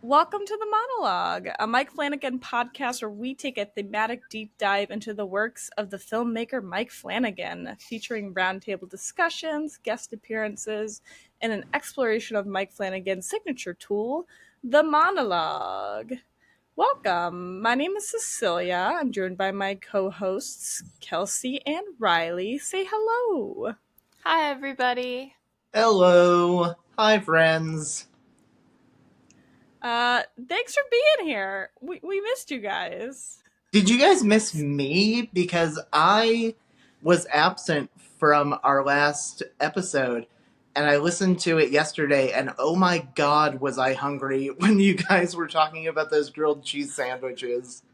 Welcome to the Monologue, a Mike Flanagan podcast where we take a thematic deep dive into the works of the filmmaker Mike Flanagan, featuring roundtable discussions, guest appearances, and an exploration of Mike Flanagan's signature tool, the Monologue. Welcome. My name is Cecilia. I'm joined by my co-hosts, Kelsey and Riley. Say hello. Hi, everybody. Hello. Hi, friends. Thanks for being here. We missed you guys. Did you guys miss me? Because I was absent from our last episode, and I listened to it yesterday, and oh my god, was I hungry when you guys were talking about those grilled cheese sandwiches.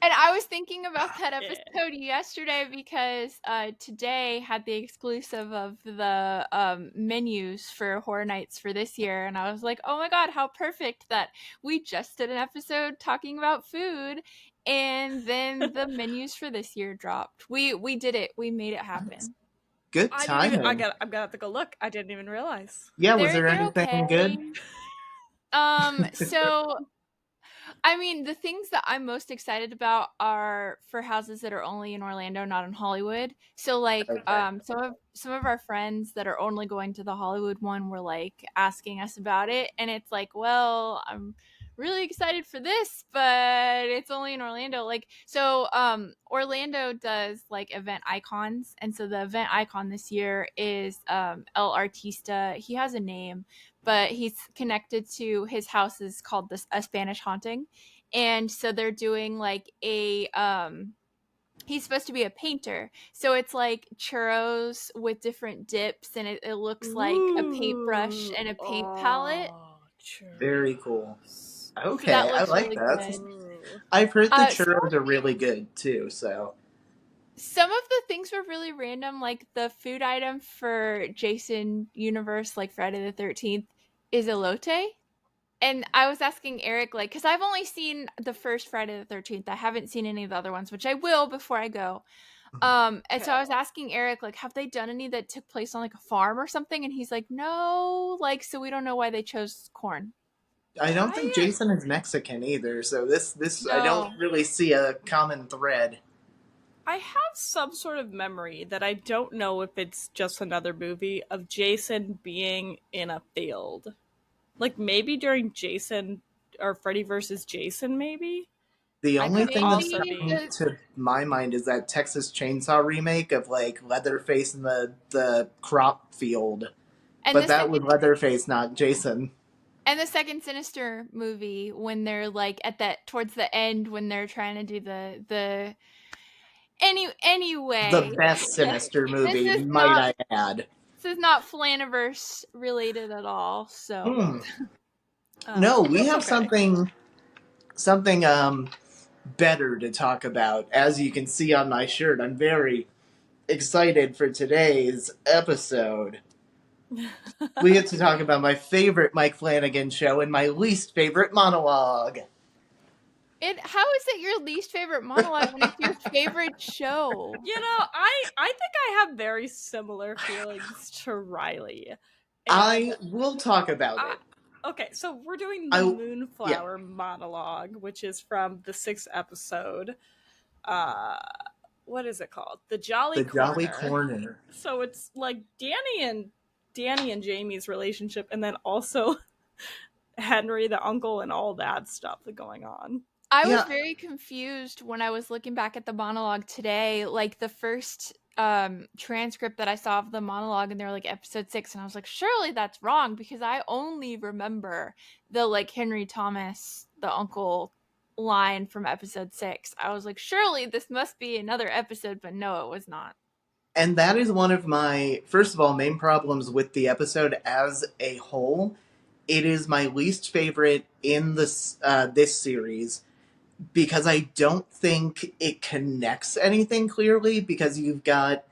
And I was thinking about that episode yesterday because today had the exclusive of the menus for Horror Nights for this year. And I was like, oh my god, how perfect that we just did an episode talking about food. And then the menus for this year dropped. We did it. We made it happen. Good timing. I'm gonna have to go look. I didn't even realize. Yeah, was there anything good? So I mean, the things that I'm most excited about are for houses that are only in Orlando, not in Hollywood. So like Okay. some of our friends that are only going to the Hollywood one were like asking us about it, and it's like, well, I'm really excited for this, but it's only in Orlando. Like, so Orlando does like event icons, and so the event icon this year is El Artista. He has a name, but he's connected to his house is called a Spanish Haunting. And so they're doing like a he's supposed to be a painter, so it's like churros with different dips, and it looks like a paintbrush and a paint palette. Very cool. Okay, So that I looks like really that. good. I've heard the churros are really good too, so. Some of the things were really random, like the food item for Jason Universe, like Friday the 13th, is elote. And I was asking Eric, like, because I've only seen the first Friday the 13th. I haven't seen any of the other ones, which I will before I go. And so I was asking Eric, like, have they done any that took place on like a farm or something? And he's like, no, like, so we don't know why they chose corn. I don't think Jason is Mexican either, so this No. I don't really see a common thread. I have some sort of memory that I don't know if it's just another movie of Jason being in a field. Like maybe during Jason or Freddy versus Jason, maybe? The only thing that's also coming be- to my mind is that Texas Chainsaw remake of like Leatherface in the crop field. And But that was Leatherface, not Jason. And the second Sinister movie, when they're like at that towards the end, when they're trying to do the anyway. The best Sinister movie, might I add. This is not Flaniverse related at all, so. No, we have something better to talk about. As you can see on my shirt, I'm very excited for today's episode. We get to talk about my favorite Mike Flanagan show and my least favorite monologue. How is it your least favorite monologue when it's your favorite show? You know, I think I have very similar feelings to Riley. I will talk about it. Okay, so we're doing the Moonflower monologue, which is from the 6th episode. What is it called? The Jolly Corner. So it's like Danny and Jamie's relationship, and then also Henry, the uncle, and all that stuff going on. I was very confused when I was looking back at the monologue today. Like the first transcript that I saw of the monologue, and they were like episode 6, and I was like, surely that's wrong, because I only remember the like Henry Thomas, the uncle line from episode 6. I was like, surely this must be another episode, but no, it was not. And that is one of my, first of all, main problems with the episode as a whole. It is my least favorite in this series, because I don't think it connects anything clearly, because you've got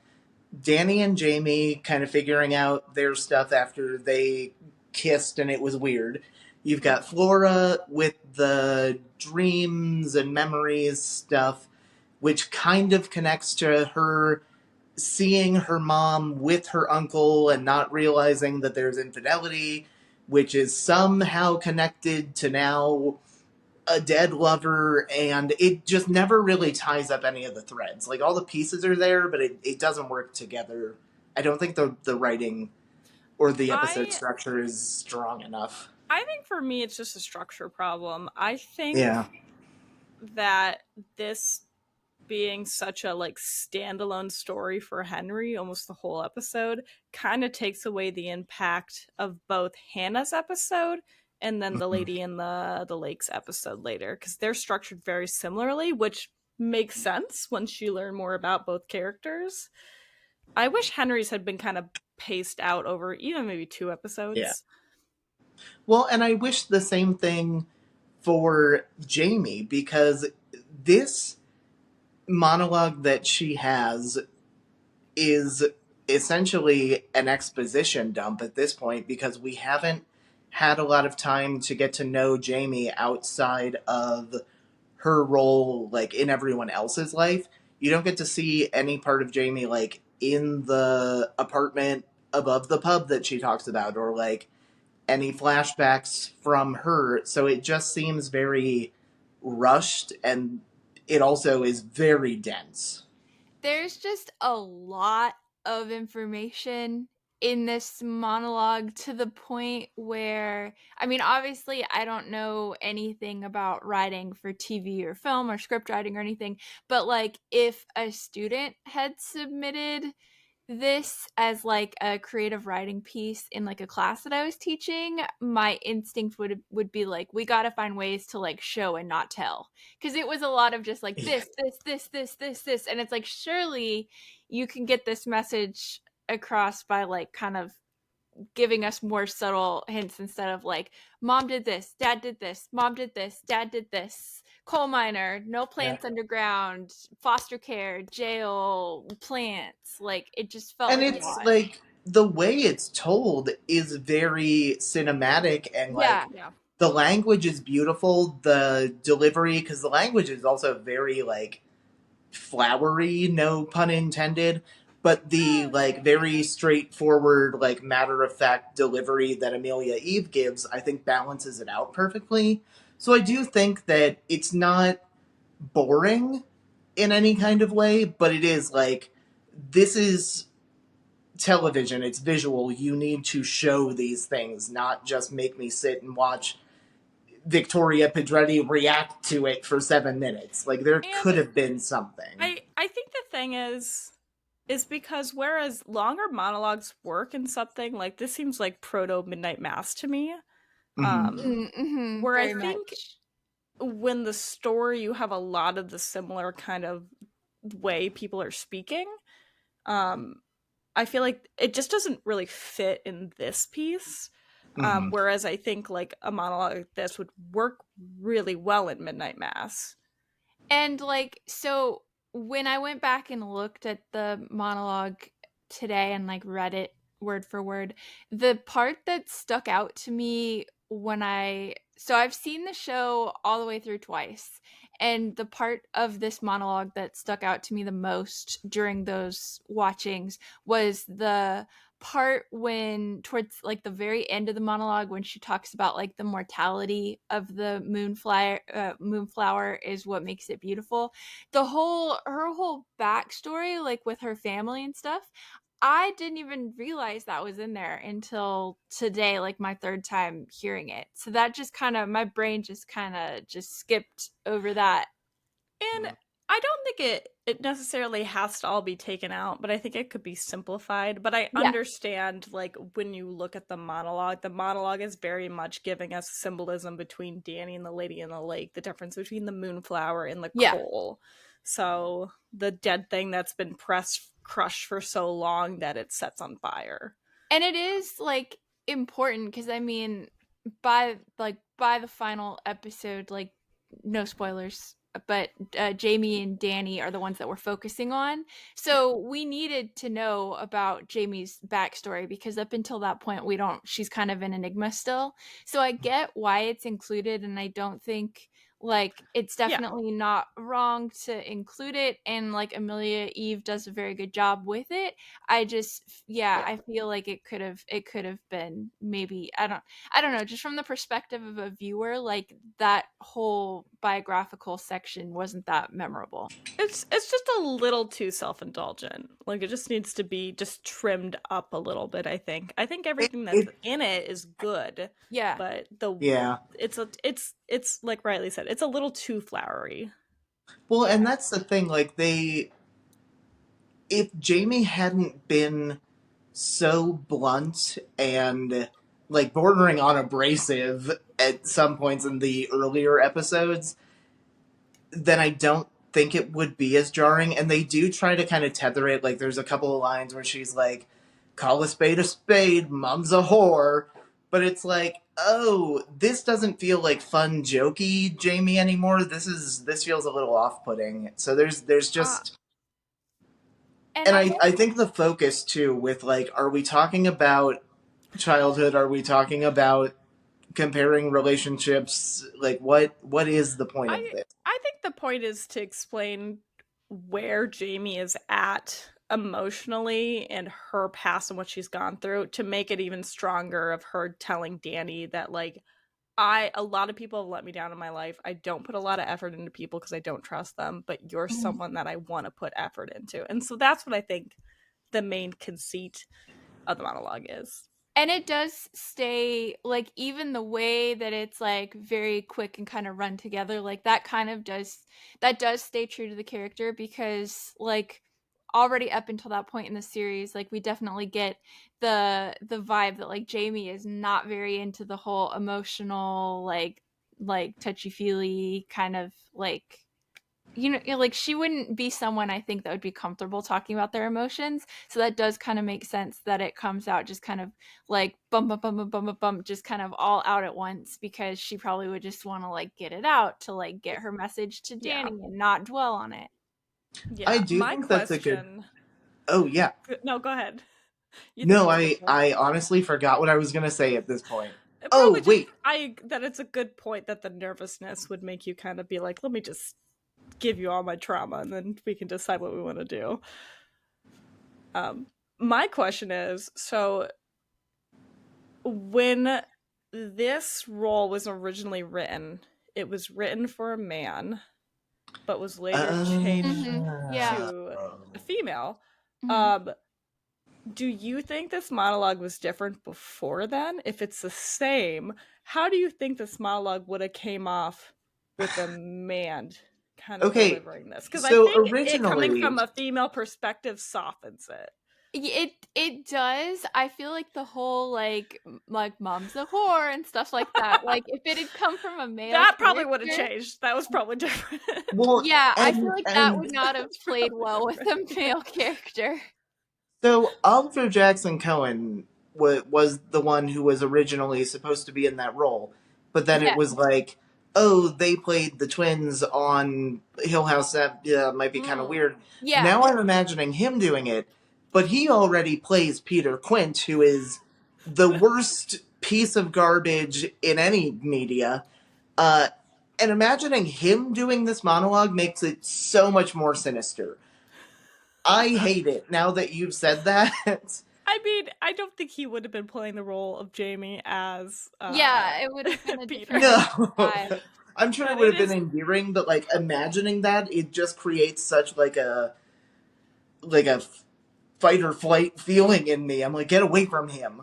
Danny and Jamie kind of figuring out their stuff after they kissed and it was weird. You've got Flora with the dreams and memories stuff, which kind of connects to her seeing her mom with her uncle and not realizing that there's infidelity. which is somehow connected to now a dead lover, and it just never really ties up any of the threads. Like, all the pieces are there, but it doesn't work together. I don't think the writing or the episode I structure is strong enough. I think for me it's just a structure problem. I Yeah. think that this being such a like standalone story for Henry almost the whole episode kind of takes away the impact of both Hannah's episode and then the Mhm. Lady in the Lakes episode later, because they're structured very similarly, which makes sense once you learn more about both characters. I wish Henry's had been kind of paced out over even maybe 2 episodes. Yeah. Well, and I wish the same thing for Jamie, because this monologue that she has is essentially an exposition dump at this point, because we haven't had a lot of time to get to know Jamie outside of her role like in everyone else's life. You don't get to see any part of Jamie like in the apartment above the pub that she talks about, or like any flashbacks from her. So it just seems very rushed, and it also is very dense. There's just a lot of information in this monologue, to the point where, I mean, obviously I don't know anything about writing for TV or film or script writing or anything, but like if a student had submitted this as like a creative writing piece in like a class that I was teaching, my instinct would be like, we got to find ways to like show and not tell, because it was a lot of just like this, and it's like, surely you can get this message across by like kind of giving us more subtle hints, instead of like, mom did this, dad did this, mom did this, dad did this, coal miner, no Yeah. plants underground, foster care, jail, plants. Like, it just felt And like a it's lot. like the way it's told is very cinematic, and Yeah. like Yeah. the language is beautiful, the delivery, because the language is also very like flowery, no pun intended, but the like very straightforward, like matter of fact delivery that Amelia Eve gives, I think balances it out perfectly. So I do think that it's not boring in any kind of way, but it is like, this is television, it's visual. You need to show these things, not just make me sit and watch Victoria Pedretti react to it for 7 minutes. Like, there And could have been something. I think the thing is because whereas longer monologues work in something like this seems like proto Midnight Mass to me. Mm-hmm. Mm-hmm, Where I very think much. when the story you have a lot of the similar kind of way people are speaking, um I feel like it just doesn't really fit in this piece. Mm-hmm. Whereas I think like a monologue like this would work really well in Midnight Mass. And like, so when I went back and looked at the monologue today and like read it word for word, the part that stuck out to me when I've seen the show all the way through twice, and the part of this monologue that stuck out to me the most during those watchings was the part when, towards like the very end of the monologue, when she talks about like the mortality of the moonflower is what makes it beautiful. Her whole backstory, like with her family and stuff, I didn't even realize that was in there until today, like my third time hearing it. So that just kind of, my brain just kind of just skipped over that. And I don't think it necessarily has to all be taken out, but I think it could be simplified. But I Yeah. understand like when you look at the monologue is very much giving us symbolism between Danny and the Lady in the Lake, the difference between the moonflower and the Yeah. coal. So the dead thing that's been crushed for so long that it sets on fire. And it is like important, because I mean, by the final episode, like, no spoilers, but Jamie and Danny are the ones that we're focusing on. Yeah. So we needed to know about Jamie's backstory, because up until that point, she's kind of an enigma still. So I get why it's included, and I don't think like it's definitely not wrong to include it, and like Amelia Eve does a very good job with it. I just I feel like it could have been maybe I don't know, just from the perspective of a viewer, like that whole biographical section wasn't that memorable. It's just a little too self-indulgent. Like, it just needs to be just trimmed up a little bit, I think. I think It, everything that's it in it is good, Yeah. but yeah. it's like Riley said, it's a little too flowery. Well, Yeah. and that's the thing. Like if Jamie hadn't been so blunt and like bordering on abrasive at some points in the earlier episodes, then I don't think it would be as jarring. And they do try to kind of tether it. Like, there's a couple of lines where she's like, "Call a spade, mom's a whore." But it's like, oh, this doesn't feel like fun, jokey Jamie anymore. This feels a little off putting. So there's Uh, just, And and I I think the focus too with like, are we talking about childhood? Are we talking about comparing relationships? Like, what is the point of I this? I think the point is to explain where Jamie is at emotionally and her past and what she's gone through, to make it even stronger of her telling Danny that, like, a lot of people have let me down in my life. I don't put a lot of effort into people because I don't trust them, but you're Mhm. someone that I want to put effort into. And so that's what I think the main conceit of the monologue is. And it does stay, like, even the way that it's like very quick and kind of run together, like that does stay true to the character, because like already up until that point in the series, like we definitely get the vibe that like Jamie is not very into the whole emotional, like touchy feely kind of like, like she wouldn't be someone I think that would be comfortable talking about their emotions. So that does kind of make sense that it comes out just kind of like bum bum bum bum bum bum bum, just kind of all out at once, because she probably would just want to like get it out to like get her message to Yeah. Danny and not dwell on it. I Yeah. do My think that's a good. question. Oh yeah. No, go ahead. You think it No, was a good point? I honestly forgot what I was gonna say at this point. It probably Oh just wait, I that it's a good point that the nervousness would make you kind of be like, let me just give you all my trauma and then we can decide what we want to do. Um, my question is, so when this role was originally written, it was written for a man, but was later changed Yeah. to a female. Mhm. Um, do you think this monologue was different before then? If it's the same, how do you think this monologue would have came off with a man kind of okay. delivering this? Because I So think it coming originally, from a female perspective softens it. It does. I feel like the whole like mom's a whore and stuff like that. Like if it had come from a male That probably would have character, changed. That was probably different. well, yeah, I feel and like that and would not have played well with a male character. so Oliver Jackson Cohen was the one who was originally supposed to be in that role, but then it Yeah. was like, oh, they played the twins on Hill House. That might be kind of Mm. weird. Yeah. Now I'm imagining him doing it, but he already plays Peter Quint, who is the worst piece of garbage in any media. Uh, and imagining him doing this monologue makes it so much more sinister. I hate it now that you've said that. I mean, I don't think he would have been playing the role of Jamie as Yeah, it would have been a Peter. different No. vibe. I'm sure it But would it have been is endearing, but like imagining that, it just creates such like a fight or flight feeling in me. I'm like, get away from him.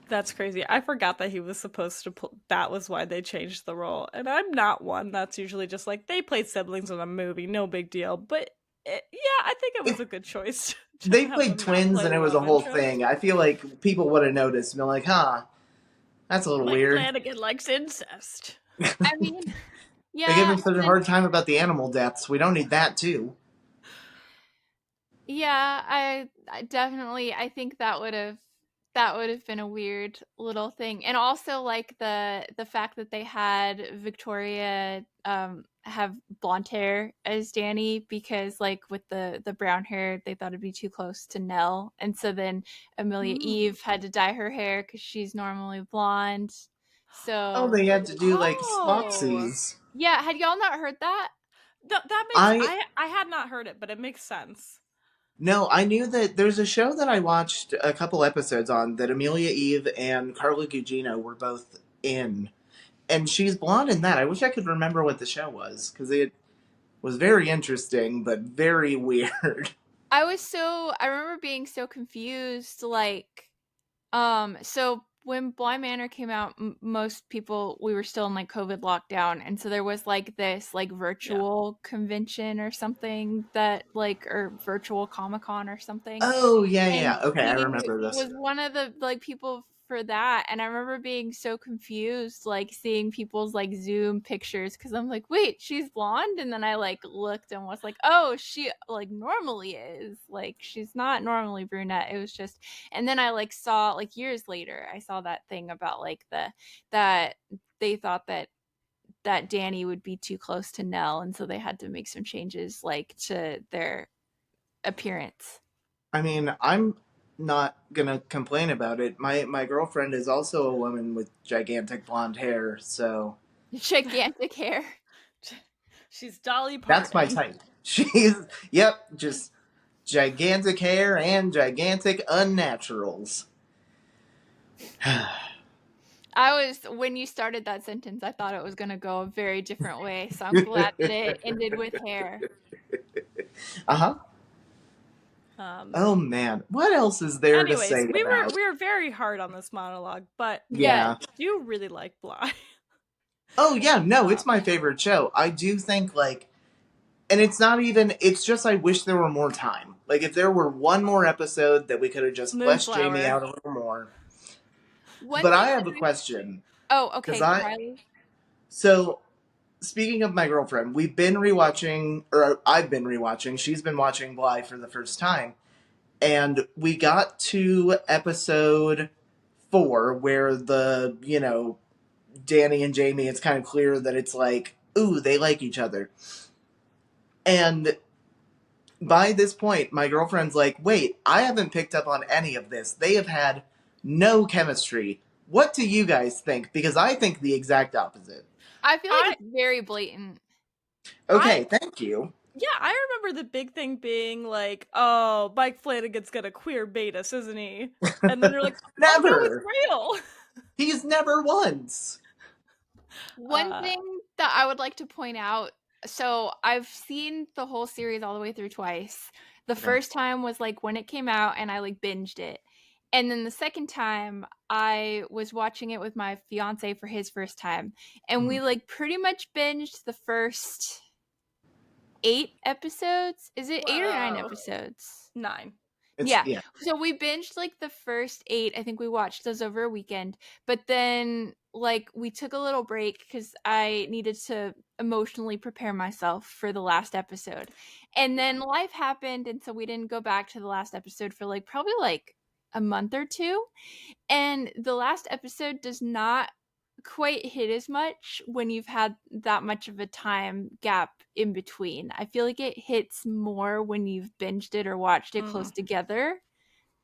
that's crazy. I forgot that he was supposed to that was why they changed the role. And I'm not one that's usually just like they played siblings in a movie, no big deal. But yeah, I think it was If a good choice to they have played them not twins play and the it was a love whole interest. thing, I feel like people would have noticed and been like, huh, that's a little Mike weird. Flanagan likes incest. I mean, They give yeah, me such a hard time about the animal deaths. We don't need that too. yeah, I definitely I think that would have been a weird little thing. And also like the fact that they had Victoria have blonde hair as Danny, because like with the brown hair they thought it'd be too close to Nell. And so then Amelia Mm. Eve had to dye her hair cuz she's normally blonde. Oh, So they had to do like Oh, swapsies. yeah, had y'all not heard that? that makes I I had not heard it, but it makes sense. No, I knew that there's a show that I watched a couple episodes on that Amelia Eve and Carla Gugino were both in. And she's blonde in that. I wish I could remember what the show was because it was very interesting but very weird. I remember being so confused, like, so when Bly Manor came out, most people, we were still in like COVID lockdown, and so there was like this like Yeah. virtual convention or something that like, or virtual Comic-Con or something. Oh, yeah, yeah, And yeah. Okay, I he remember this. was one of the like people for that, and I remember being so confused, like seeing people's like Zoom pictures, because I'm like, wait, she's blonde, and then I like looked and was like, oh, she like normally is, like she's not normally brunette. It was just, and then I like saw like years later, I saw that thing about like that they thought that Danny would be too close to Nell, and so they had to make some changes like to their appearance. I mean, I'm not gonna complain about it. My girlfriend is also a woman with gigantic blonde hair, so Gigantic hair. She's Dolly that's my Parton. type. She's, yep, just gigantic hair and gigantic unnaturals. When you started that sentence, I thought it was going to go a very different way. So I'm glad that it ended with hair. Uh huh. Um, Oh man, what else is there to anyways, say about? we were very hard on this monologue, but Yes. Yeah. I do really like Bly. Oh yeah, no, Um, it's my favorite show. I do think like, and it's not even. It's just I wish there were more time. Like if there were one more episode that we could have just fleshed Jamie Moonflower. out a little more. One But thing I have a that question oh, because okay, I Riley. so speaking of my girlfriend, we've been rewatching, or I've been rewatching. She's been watching Bly for the first time, and we got to episode 4 where Danny and Jamie, it's kind of clear that it's like, ooh, they like each other. And by this point, my girlfriend's like, wait, I haven't picked up on any of this. They have had no chemistry. What do you guys think? Because I think the exact opposite. I feel like I it's very blatant. I Okay, thank you. yeah, I remember the big thing being like, oh, Mike Flanagan's gonna queer bait us, isn't he? And then you're like, oh no, it's Never. real. He's never once. One Uh, thing that I would like to point out, so I've seen the whole series all the way through twice. The Yeah. first time was like when it came out and I like binged it. And then the second time I was watching it with my fiance for his first time. And we like pretty much binged the first 8 episodes. Is it 8 or 9 episodes? 9. It's Yeah. yeah. So we binged like the first 8. I think we watched those over a weekend. But then like we took a little break because I needed to emotionally prepare myself for the last episode. And then life happened, and so we didn't go back to the last episode for like probably like a month or two. And the last episode does not quite hit as much when you've had that much of a time gap in between. I feel like it hits more when you've binged it or watched it close together,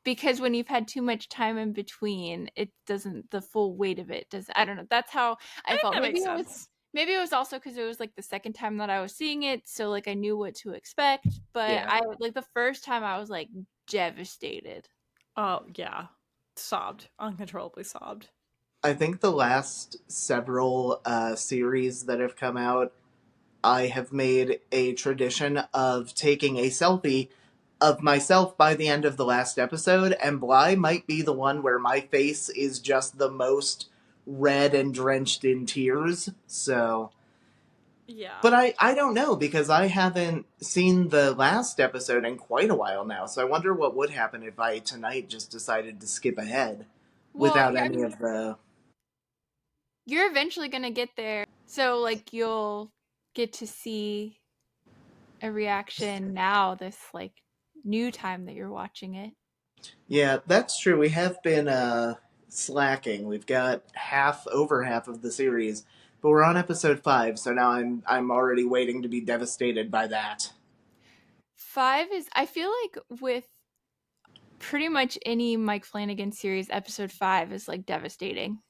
because when you've had too much time in between, it doesn't, the full weight of it does. I don't know. That's how I I think felt. that makes sense. Maybe it was also because it was like the second time that I was seeing it, so like I knew what to expect. But Yeah. I like the first time I was like devastated. Oh yeah, sobbed, uncontrollably sobbed. I think the last several series that have come out, I have made a tradition of taking a selfie of myself by the end of the last episode, and Bly might be the one where my face is just the most red and drenched in tears. So, Yeah, but I don't know because I haven't seen the last episode in quite a while now. So I wonder what would happen if I tonight just decided to skip ahead Well, without yeah, I any mean, of the. you're eventually gonna get there, so like you'll get to see a reaction now, this like new time that you're watching it. Yeah, that's true. We have been slacking. We've got over half of the series, but we're on episode 5, so now I'm already waiting to be devastated by that. 5 is, I feel like with pretty much any Mike Flanagan series, episode 5 is like devastating.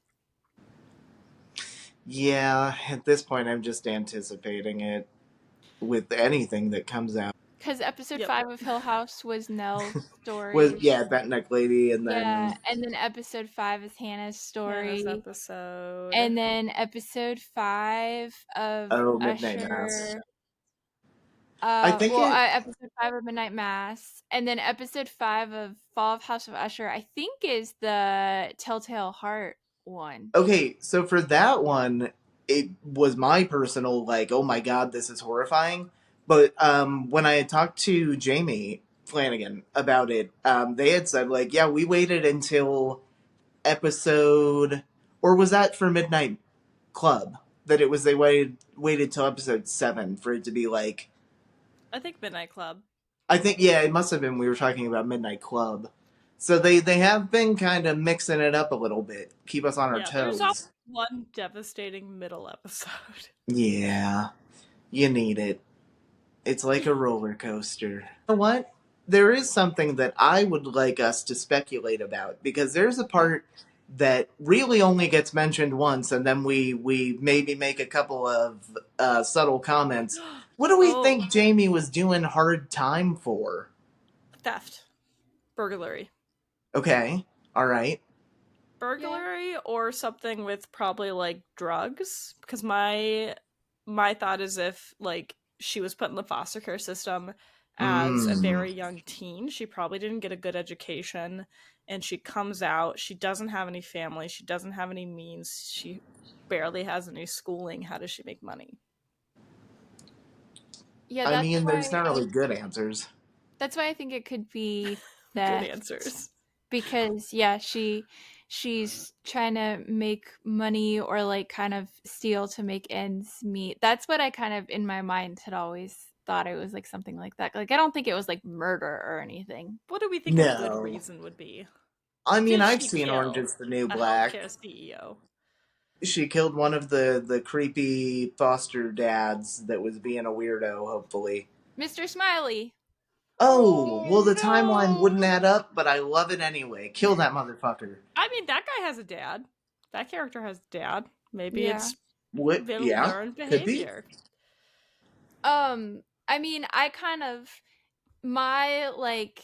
Yeah, at this point, I'm just anticipating it with anything that comes out. Because episode Yep. 5 of Hill House was Nell's Was story. yeah, Bent Neck Lady, and Yeah, then and then episode 5 is Hannah's Hannah's story. episode. And then episode 5 of oh, Midnight Mass. Usher. I think it. Episode 5 of Midnight Mass. And then episode 5 of Fall of House of Usher, I think is the Telltale Heart one. Okay, so for that one, it was my personal like, oh my god, this is horrifying. But when I had talked to Jamie Flanagan about it, they had said like, yeah, we waited until episode, or was that for Midnight Club? That it was they waited till episode 7 for it to be like. I think Midnight Club. I think yeah, it must have been we were talking about Midnight Club. So they have been kind of mixing it up a little bit, keep us on our Yeah, there's all toes. one devastating middle episode. Yeah, you need it. It's like a roller coaster. You know what? There is something that I would like us to speculate about because there's a part that really only gets mentioned once, and then we maybe make a couple of subtle comments. What do we Oh, think Jamie was doing hard time for? theft. Burglary. Okay, all right. Yeah. Burglary or something with probably like drugs because my thought is if like she was put in the foster care system as a Mm. very young teen, she probably didn't get a good education, and she comes out, she doesn't have any family, she doesn't have any means, she barely has any schooling. How does she make money? Yeah, I mean, there's not really good answers. that's why I think it could be Good theft. answers. Because yeah, she's trying to make money or like kind of steal to make ends meet. That's what I kind of in my mind had always thought it was like something like that. Like I don't think it was like murder or anything. What do we think a good No. reason would be? I mean, Did I've she seen Orange kill is the New a Black. healthcare CEO? She killed one of the creepy foster dads that was being a weirdo, hopefully. Mr. Smiley. Oh, well, Oh the timeline wouldn't no! add up, but I love it anyway. Kill that motherfucker. I mean, that guy has a dad. That character has a dad. Maybe Yeah. it's What? Yeah, learned could be. behavior. I mean, I kind of my like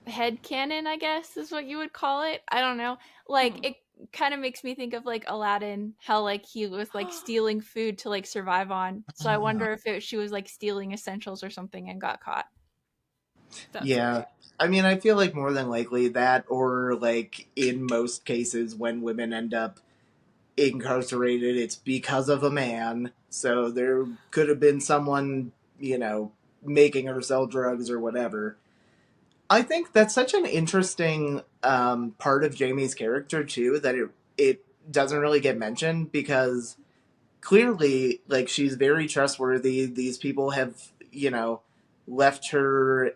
head canon, I guess is what you would call it. I don't know. Like Hmm. it kind of makes me think of like Aladdin, how like he was like stealing food to like survive on. So I wonder if she was like stealing essentials or something and got caught. That's Yeah. right. I mean, I feel like more than likely that, or like in most cases when women end up incarcerated, it's because of a man. So there could have been someone, making her sell drugs or whatever. I think that's such an interesting part of Jamie's character too that it doesn't really get mentioned because clearly, like she's very trustworthy. These people have left her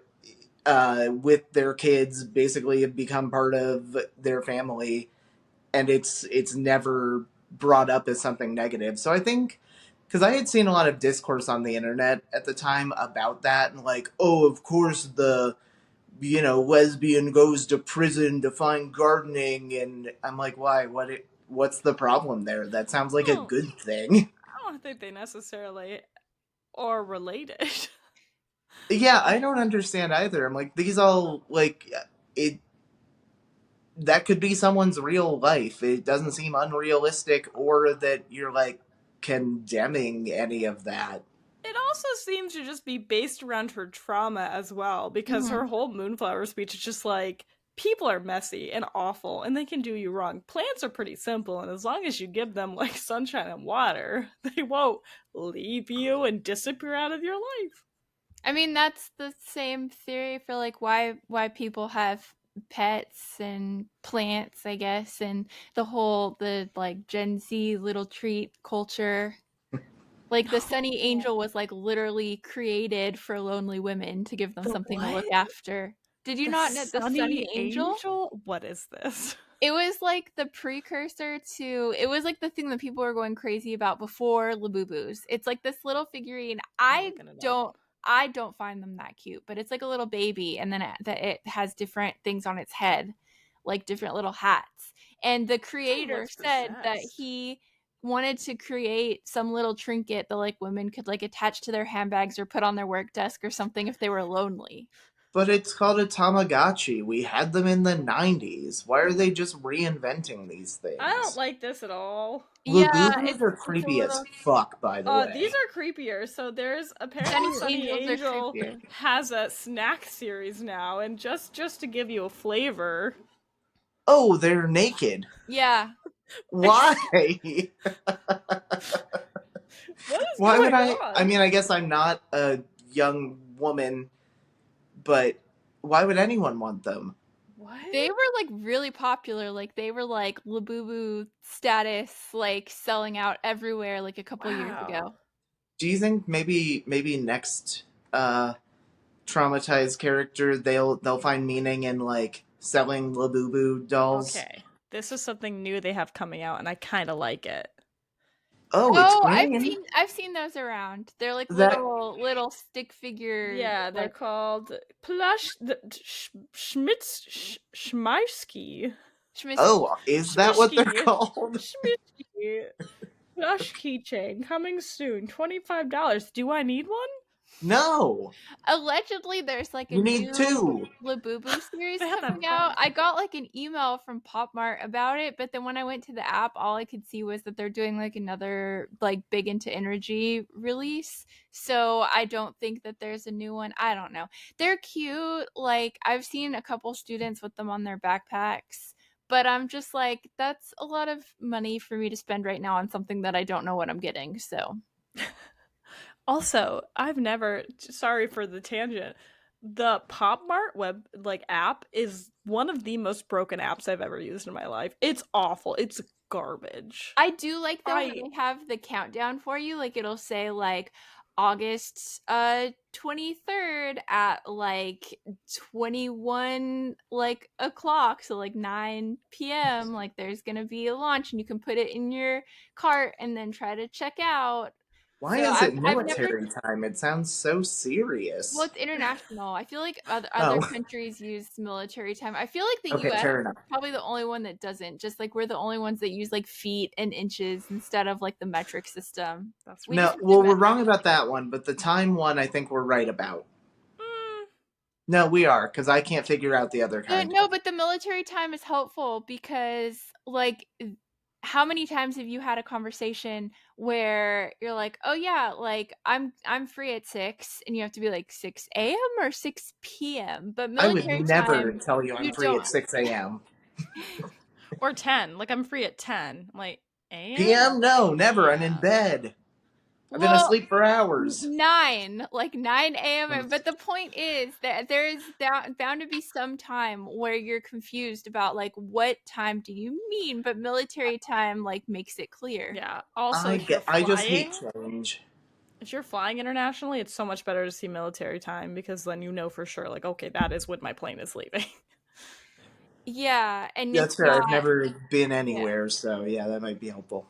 with their kids, basically have become part of their family, and it's never brought up as something negative. So I think because I had seen a lot of discourse on the internet at the time about that, and like, oh, of course the lesbian goes to prison to find gardening, and I'm like, why? What's the problem there? That sounds like a Well, good thing. I don't think they necessarily are related. Yeah, I don't understand either. I'm like, these all like it. That could be someone's real life. It doesn't seem unrealistic, or that you're like condemning any of that. It also seems to just be based around her trauma as well, because Mm-hmm. her whole Moonflower speech is just like, people are messy and awful and they can do you wrong. Plants are pretty simple, and as long as you give them like sunshine and water, they won't leave you and disappear out of your life. I mean, that's the same theory for like why people have pets and plants, I guess, and the like Gen Z little treat culture. Like the Sunny Oh, Angel was like literally created for lonely women to give them the something to what? look after. Did you The not know the Sunny Sunny Angel? Angel? What is this? It was like the precursor to it was like the thing that people were going crazy about before Labubus. It's like this little figurine. I'm looking it up. I don't find them that cute, but it's like a little baby and then it has different things on its head, like different little hats. And the Kind of creator looks said that possessed. wanted to create some little trinket that like women could like attach to their handbags or put on their work desk or something if they were lonely. But it's called a Tamagotchi. We had them in the 90s. Why are they just reinventing these I don't things? like this at all. Yeah, Labubus are it's a creepy as little. fuck, by the These way. are creepier. So there's apparently Sunny Sunny Angels are Angel creepier. has a snack series now, and just to give you a flavor. Oh, they're naked. Yeah. Why? What is Why would going I? I on? mean, I guess I'm not a young woman, but why would anyone want them? What? They were like really popular. Like they were like Labubu status, like selling out everywhere like a couple years Wow. ago. Do you think maybe next uh traumatized character they'll find meaning in like selling Labubu dolls? Okay. This is something new they have coming out, and I kind of like it. Oh, it's Oh, green. I've seen those around. They're like That little stick figure Yeah, they're like called Plush Schmitz Schmeisky. oh, is that what they're Schmishky. called? Schmishky. Plush keychain coming soon. $25. Do I need one? No, allegedly there's like a you need new two. Labubu series They have that coming out. Prime. I got like an email from Pop Mart about it, but then when I went to the app, all I could see was that they're doing like another like Big Into Energy release. So I don't think that there's a new one. I don't know. They're cute. Like I've seen a couple students with them on their backpacks. But I'm just like, that's a lot of money for me to spend right now on something that I don't know what I'm getting. So Also, I've never, sorry for the tangent. The Pop Mart web like app is one of the most broken apps I've ever used in my life. It's awful. It's garbage. I do like though how I they have the countdown for you. Like it'll say like August 23rd at like 21 like o'clock, so like 9 p.m. like there's gonna be a launch and you can put it in your cart and then try to check out. Why So is it I've never. military time? It sounds so Well, serious. it's international. I feel like other Oh, countries use military time. I feel like the okay, US fair is enough. probably the only one that doesn't. Just like we're the only ones that use like feet and inches instead of like the metric system. that's We just No, fair. have the well, we're metric. wrong about that one, but the time one I think we're right about. Mm, No, we are, because I can't figure out the other kind. No, but the military time is helpful because like how many times have you had a conversation where you're like, "Oh yeah, like I'm free at 6," and you have to be like 6 a.m. or 6 p.m. But I would military never time tell you I'm you free don't. at 6 a.m. or 10. Like I'm free at 10. I'm like, AM or PM? No, never. I'm in PM? bed. I've been Well, asleep for hours. 9, like 9 a.m. But the point is that there is bound to be some time where you're confused about like what time do you mean, but military time like makes it clear. Yeah. Also, if you're I just hate flying, change. if you're flying internationally, it's so much better to see military time because then you know for sure, like, okay, that is when my plane is leaving. Yeah, and Yeah, it's that's fair. I've not. never been Yeah. anywhere, so yeah, that might be helpful.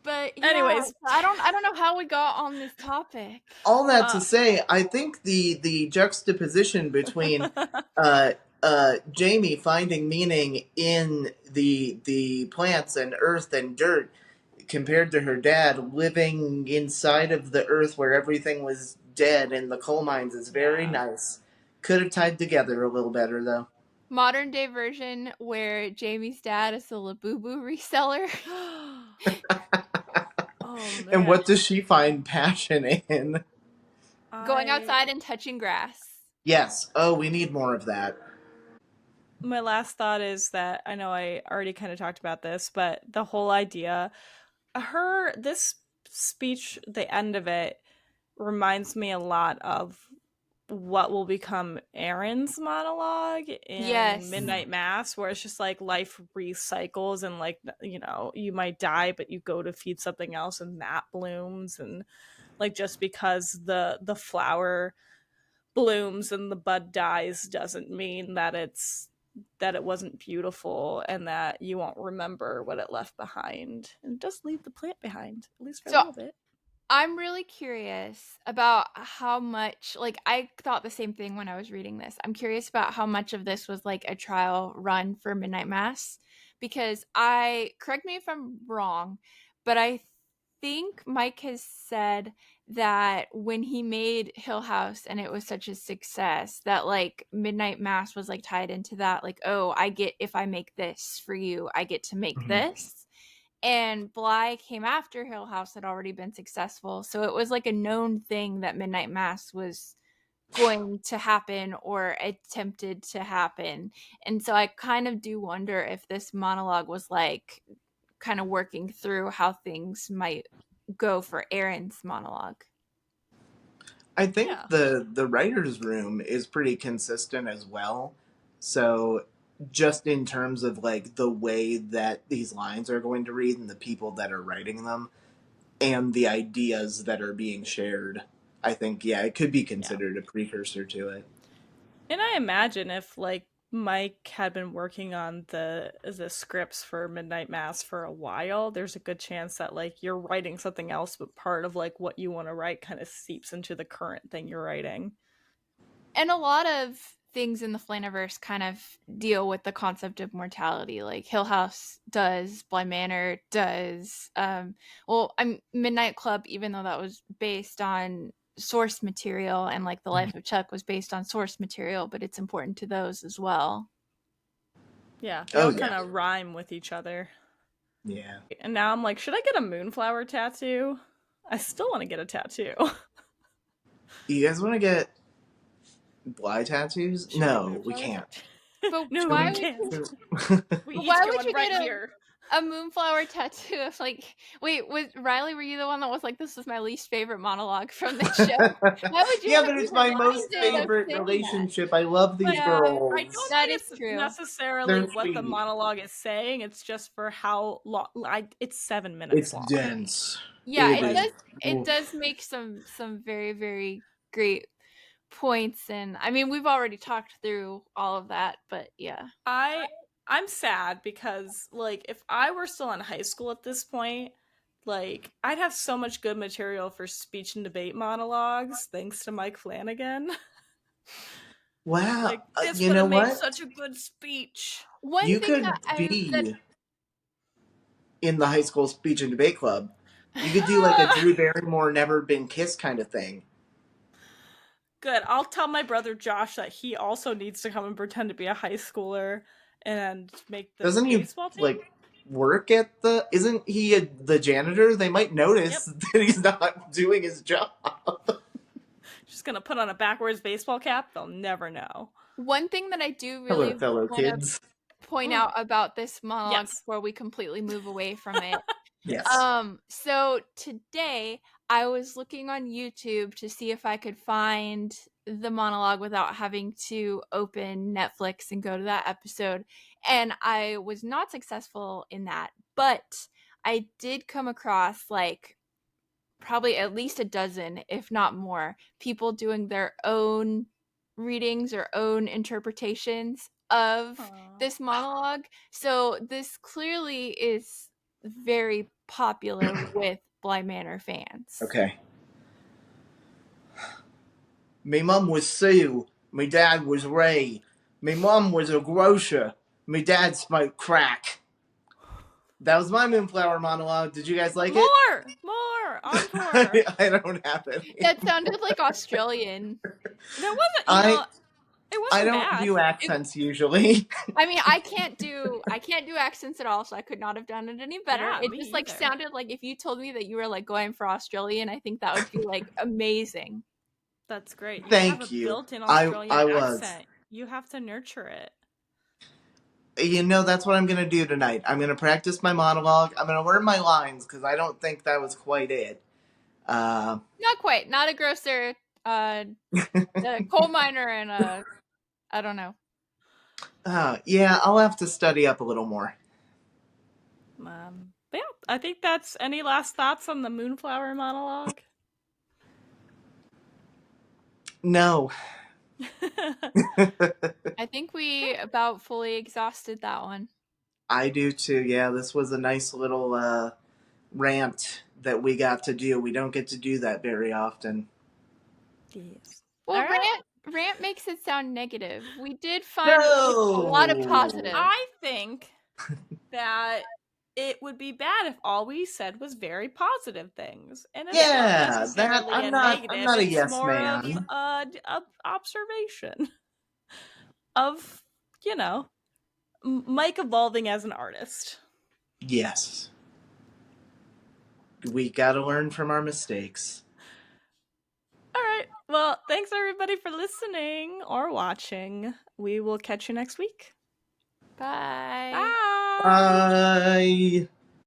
But yeah, Anyways, so I don't know how we got on this topic. All that to uh, say, I think the juxtaposition between Jamie finding meaning in the plants and earth and dirt compared to her dad living inside of the earth where everything was dead in the coal mines is very yeah. nice. Could have tied together a little better though. Modern day version where Jamie's dad is a Labubu reseller. Oh And man, what does she find passion in? Going I outside and touching grass. Yes. Oh, we need more of that. my last thought is that I know I already kind of talked about this, but the whole idea, this speech, the end of it, reminds me a lot of what will become Aaron's monologue in Yes. Midnight Mass, where it's just like life recycles and like you might die, but you go to feed something else and that blooms, and like just because the flower blooms and the bud dies doesn't mean that it wasn't beautiful and that you won't remember what it left behind. And just leave the plant behind, at least for a So little bit. I'm really curious about how much, like, I thought the same thing when I was reading this. I'm curious about how much of this was like a trial run for Midnight Mass because correct me if I'm wrong, but I think Mike has said that when he made Hill House and it was such a success that like Midnight Mass was like tied into that, like, oh, I get, if I make this for you, I get to make Mhm. this. And Bly came after Hill House had already been successful, so it was like a known thing that Midnight Mass was going to happen or attempted to happen. And so I kind of do wonder if this monologue was like kind of working through how things might go for Aaron's monologue. I think Yeah. the writers' room is pretty consistent as well. So just in terms of like the way that these lines are going to read and the people that are writing them and the ideas that are being shared, I think it could be considered a precursor to it. And I imagine if like Mike had been working on the scripts for Midnight Mass for a while, there's a good chance that like you're writing something else, but part of like what you want to write kind of seeps into the current thing you're writing. And a lot of things in the Flaniverse kind of deal with the concept of mortality. Like Hill House does, Bly Manor does. I'm Midnight Club, even though that was based on source material, and like The Life of Chuck was based on source material, but it's important to those as well. Yeah, they Oh all yeah, kind of rhyme with each other. yeah. And now I'm like, should I get a Moonflower tattoo? I still want to get a tattoo. You guys want to get Bly tattoos? Should we get No, we Moonflower can't. tattoo? But No, Should we why we? would can't. you We but why each get would one you right get here. a Moonflower tattoo if like wait, was Riley, were you the one that was like, this is my least favorite monologue from this show? Why would you Yeah, want to but be it's my most reminded of favorite saying that? relationship. I love these But Yeah, I don't girls. that think is it's true. necessarily They're what the sweet. monologue is saying. It's just for how long. Like it's 7 minutes It's long. dense. Yeah, It it is. Like does make some very, very great points, and I mean we've already talked through all of that, but yeah. I I'm sad because like if I were still in high school at this point, like I'd have so much good material for speech and debate monologues thanks to Mike Flanagan. Wow. Like this You would know have made what? such a good speech. One You thing that could be in the high school speech and debate club. You could do like a Drew Barrymore never been kissed kind of thing. Good. I'll tell my brother Josh that he also needs to come and pretend to be a high schooler and make the Doesn't he baseball team. like work at the? Isn't he the janitor? They might Yep. notice that he's not doing his job. Just gonna put on a backwards baseball cap. They'll never know. one thing that I do Hello, really fellow want to kids. point out about this monologue Yes. before we completely move away from it. Yes. So today I was looking on YouTube to see if I could find the monologue without having to open Netflix and go to that episode. And I was not successful in that, but I did come across like probably at least a dozen, if not more, people doing their own readings or own interpretations of Aww. this monologue. So this clearly is very popular with Bly Manor fans. Okay. Me mum was Sue. Me dad was Ray. Me mum was a grocer. Me dad smoked crack. That was my Moonflower monologue. Did you guys like it? More, encore. I don't have any. That sounded like Australian. There wasn't, I it I wasn't don't bad. do accents usually. I mean, I can't do accents at all, so I could not have done it any better. Yeah, It me just like either. sounded like if you told me that you were like going for Australian, I think that would be like amazing. That's great. You have a Thank you. built-in I Australian I was. accent. You have to nurture it. You know, that's what I'm gonna do tonight. I'm gonna practice my monologue. I'm gonna learn my lines because I don't think that was quite it. Uh, Not quite. Not a grocer, a coal miner, and a I don't know. yeah, I'll have to study up a little more. But yeah, I think that's any last thoughts on the Moonflower monologue? No. I think we about fully exhausted that one. I do too. Yeah, this was a nice little rant that we got to do. We don't get to do that very often. Yes. Well, Right. rant makes it sound negative. We did find a lot of No. positive. I think that it would be bad if all we said was very positive things, and it's not Yeah, that necessarily I'm a not. I'm negative. not a It's yes more of man. a observation of, you know, Mike evolving as an artist. Yes, we got to learn from our mistakes. All right. Well, thanks everybody for listening or watching. We will catch you next week. Bye. Bye. Bye.